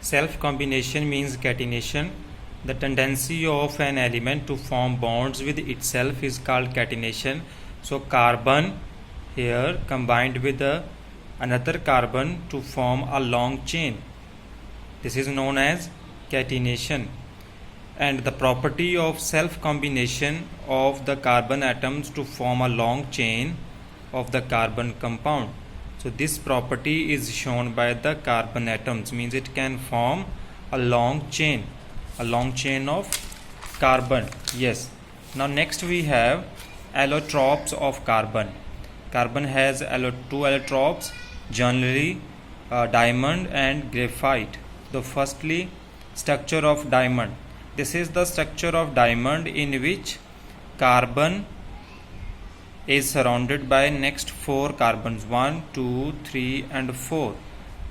Self combination means catenation. The tendency of an element to form bonds with itself is called catenation. So carbon here combined with another carbon to form a long chain. This is known as catenation. And the property of self combination of the carbon atoms to form a long chain of the carbon compound. So this property is shown by the carbon atoms, means it can form a long chain of carbon. Yes. Now next we have allotropes of carbon. Carbon has two allotropes, generally diamond and graphite. So firstly, structure of diamond. This is the structure of diamond in which carbon is surrounded by next 4 carbons, 1, 2, 3 and 4.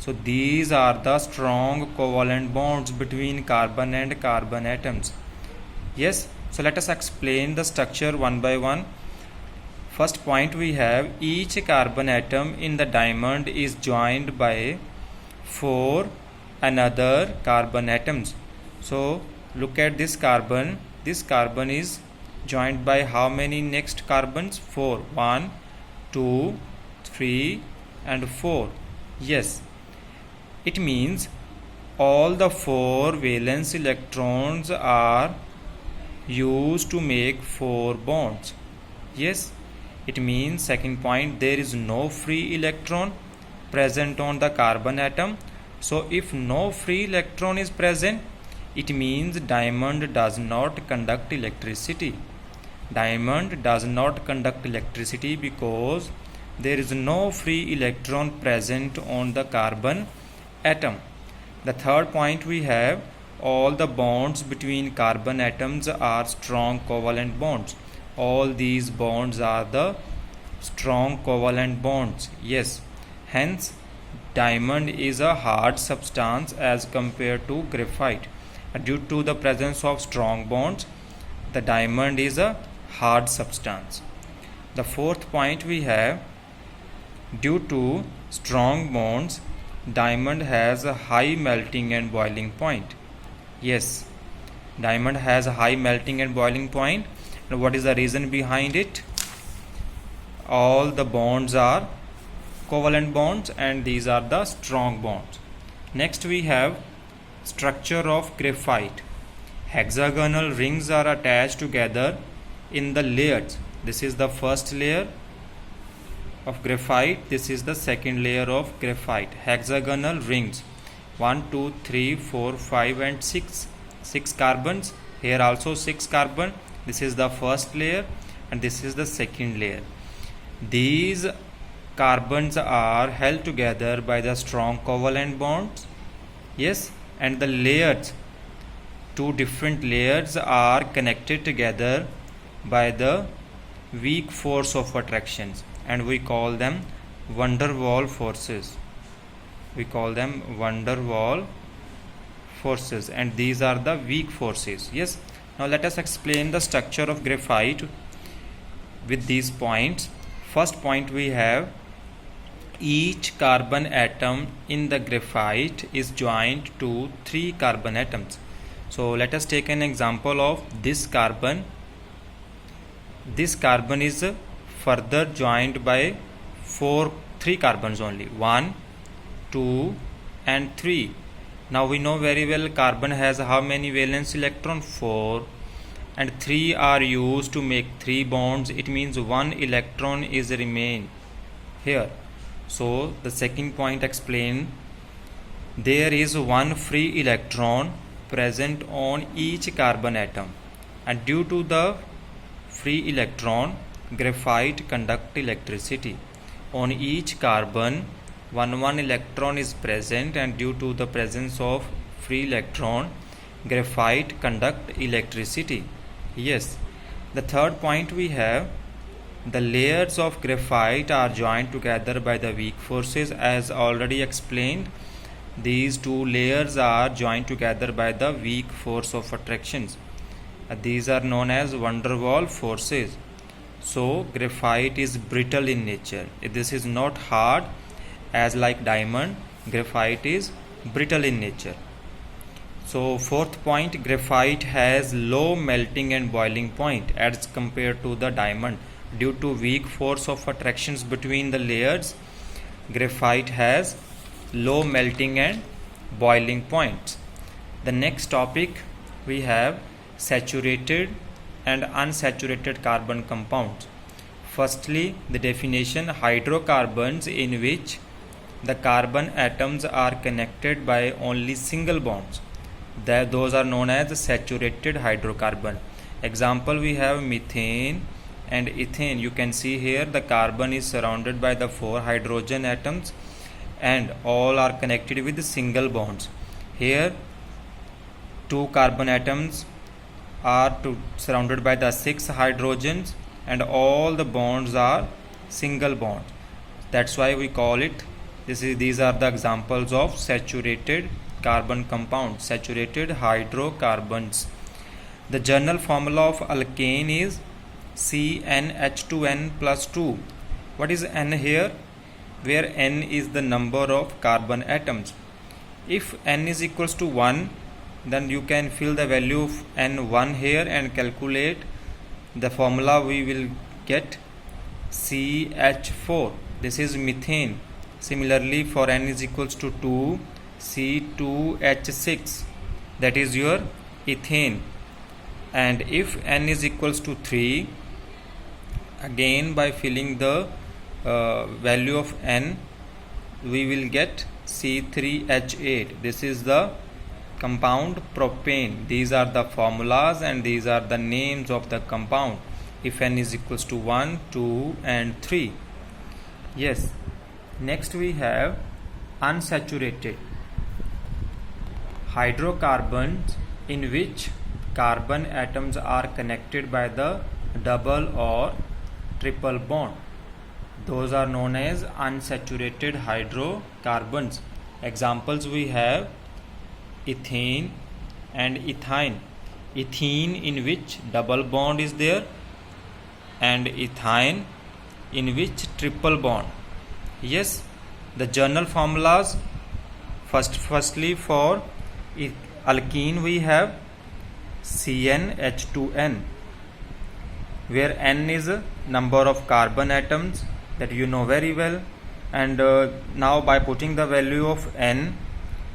So these are the strong covalent bonds between carbon and carbon atoms. Yes, so let us explain the structure one by one. First point we have, each carbon atom in the diamond is joined by 4 another carbon atoms. So look at this carbon is joined by how many next carbons? 4. 1, 2, 3 and 4. Yes, it means all the 4 valence electrons are used to make 4 bonds. Yes, it means, second point, there is no free electron present on the carbon atom. So if no free electron is present, it means diamond does not conduct electricity. Diamond does not conduct electricity because there is no free electron present on the carbon atom. The third point we have, all the bonds between carbon atoms are strong covalent bonds. All these bonds are the strong covalent bonds. Yes, hence diamond is a hard substance as compared to graphite. Due to the presence of strong bonds, the diamond is a hard substance. The fourth point we have, due to strong bonds, diamond has a high melting and boiling point. Yes, diamond has a high melting and boiling point. And what is the reason behind it? All the bonds are covalent bonds and these are the strong bonds. Next we have structure of graphite. Hexagonal rings are attached together in the layers. This is the first layer of graphite. This is the second layer of graphite. Hexagonal rings, 1, 2, 3, 4, 5 and 6. 6 carbons. Here also 6 carbon. This is the first layer and this is the second layer. These carbons are held together by the strong covalent bonds. Yes, and the layers, 2 different layers are connected together by the weak force of attractions, and we call them van der Waals forces. We call them van der Waals forces, and these are the weak forces. Yes, now let us explain the structure of graphite with these points. First point we have, each carbon atom in the graphite is joined to 3 carbon atoms. So let us take an example of this carbon. This carbon is further joined by 3 carbons only, 1, 2 and 3. Now we know very well carbon has how many valence electron? 4, and 3 are used to make 3 bonds. It means 1 electron is remain here. So the second point explained, there is 1 free electron present on each carbon atom, and due to the free electron, graphite conduct electricity. On each carbon, 1 electron is present, and due to the presence of free electron, graphite conduct electricity. Yes, the third point we have, the layers of graphite are joined together by the weak forces. As already explained, these 2 layers are joined together by the weak force of attractions. These are known as van der Waals forces. So graphite is brittle in nature. This is not hard as like diamond. Graphite is brittle in nature. So fourth point, graphite has low melting and boiling point as compared to the diamond. Due to weak force of attractions between the layers, graphite has low melting and boiling points. The next topic we have saturated and unsaturated carbon compounds. Firstly, the definition: hydrocarbons in which the carbon atoms are connected by only single bonds. Those are known as saturated hydrocarbon. Example, we have methane and ethane. You can see here the carbon is surrounded by the 4 hydrogen atoms and all are connected with single bonds. Here 2 carbon atoms are surrounded by the 6 hydrogens and all the bonds are single bonds. That's why we call it these are the examples of saturated carbon compounds, saturated hydrocarbons. The general formula of alkane is CnH2n plus 2. What is N here? Where N is the number of carbon atoms. If N is equals to 1, then you can fill the value of N1 here and calculate the formula. We will get CH4. This is methane. Similarly, for N is equals to 2, C2H6, that is your ethane. And if N is equals to 3, again by filling the value of N, we will get C3H8. This is the compound propane. These are the formulas and these are the names of the compound if N is equals to 1, 2 and 3. Yes. Next we have unsaturated hydrocarbons in which carbon atoms are connected by the double or triple bond. Those are known as unsaturated hydrocarbons. Examples, we have ethane and ethine. Ethene in which double bond is there and ethine in which triple bond. Yes, the general formulas, firstly for alkene we have CnH2n, where N is a number of carbon atoms, that you know very well. And now by putting the value of N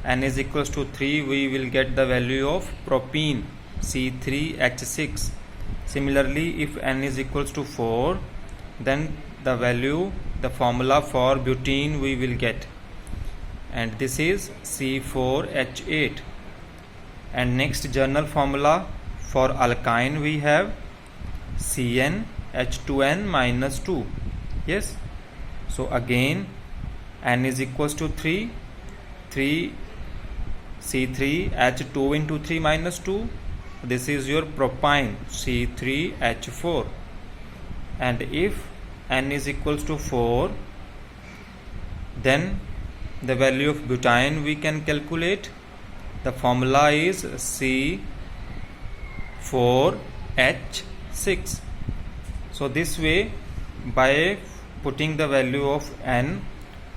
is equals to 3, we will get the value of propene, C3H6. Similarly, if N is equals to 4, then the formula for butene we will get, and this is C4H8. And next general formula for alkyne we have CnH2n minus 2. Yes, so again N is equals to 3, C3H2 into 3 minus 2, this is your propyne, C3H4. And if N is equals to 4, then the value of butane we can calculate. The formula is C4H6. So this way, by putting the value of N,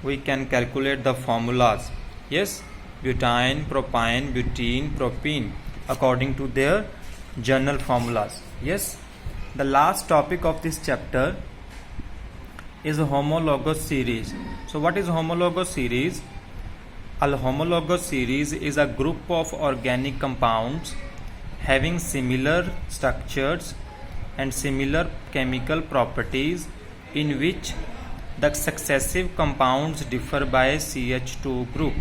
we can calculate the formulas. Yes, butane, propyne, butene, propene, according to their general formulas. Yes, the last topic of this chapter is a homologous series. So what is homologous series? A homologous series is a group of organic compounds having similar structures and similar chemical properties in which the successive compounds differ by CH2 group.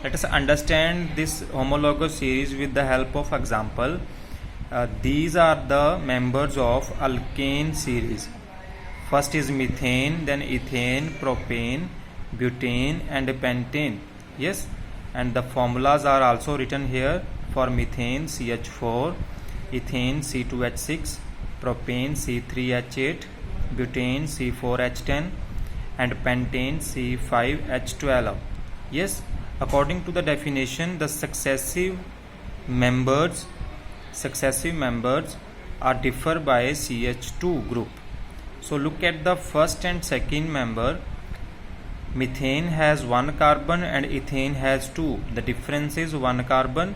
Let us understand this homologous series with the help of example. These are the members of alkane series. First is methane, then ethane, propane, butane and pentane. Yes, and the formulas are also written here. For methane CH4, ethane C2H6, propane C3H8, butane C4H10 and pentane C5H12. Yes, according to the definition, the successive members are differ by CH2 group. So look at the first and second member. Methane has 1 carbon and ethane has 2. The difference is 1 carbon,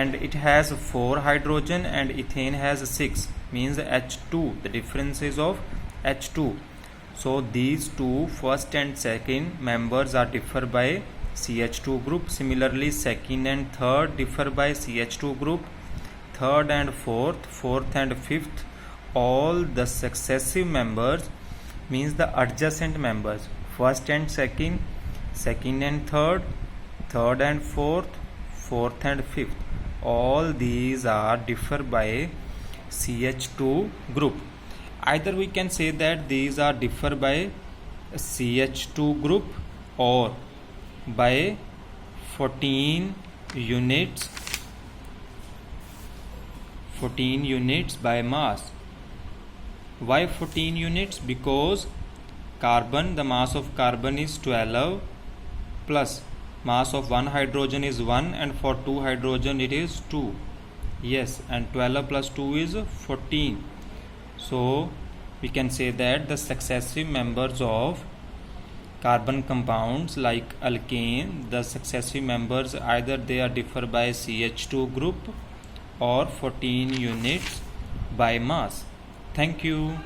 and it has 4 hydrogen and ethane has 6, means H2. The difference is of H2. So these two first and second members are differ by CH2 group. Similarly, second and third differ by CH2 group. Third and fourth and fifth, all the successive members, means the adjacent members, first and second, second and third, third and fourth and fifth, all these are differ by CH2 group. Either we can say that these are differ by CH2 group or by 14 units by mass. Why 14 units? Because carbon, the mass of carbon is 12 plus mass of one hydrogen is 1, and for two hydrogen it is 2. Yes, and 12 plus 2 is 14. So we can say that the successive members of carbon compounds like alkane, the successive members either they are differ by CH2 group or 14 units by mass. Thank you.